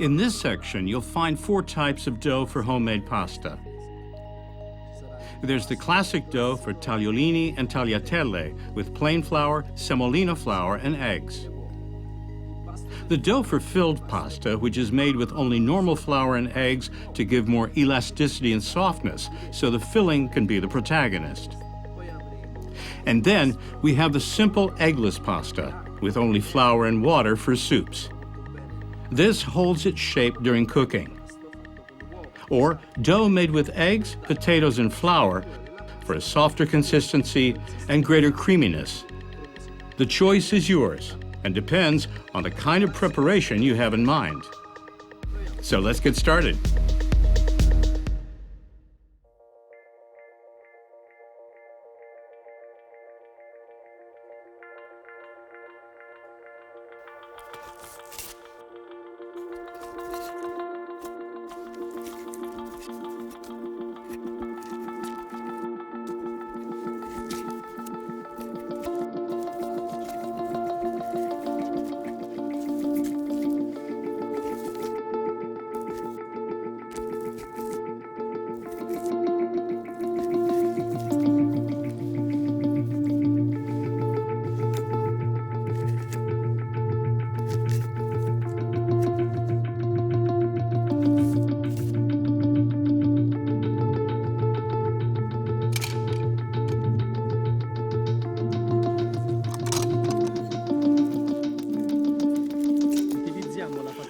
In this section, you'll find 4 types of dough for homemade pasta. There's the classic dough for tagliolini and tagliatelle with plain flour, semolina flour, and eggs. The dough for filled pasta, which is made with only normal flour and eggs to give more elasticity and softness, so the filling can be the protagonist. And then we have the simple eggless pasta, with only flour and water for soups. This holds its shape during cooking. Or dough made with eggs, potatoes, and flour for a softer consistency and greater creaminess. The choice is yours and depends on the kind of preparation you have in mind. So let's get started.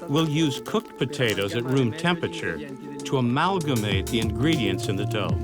We'll use cooked potatoes at room temperature to amalgamate the ingredients in the dough.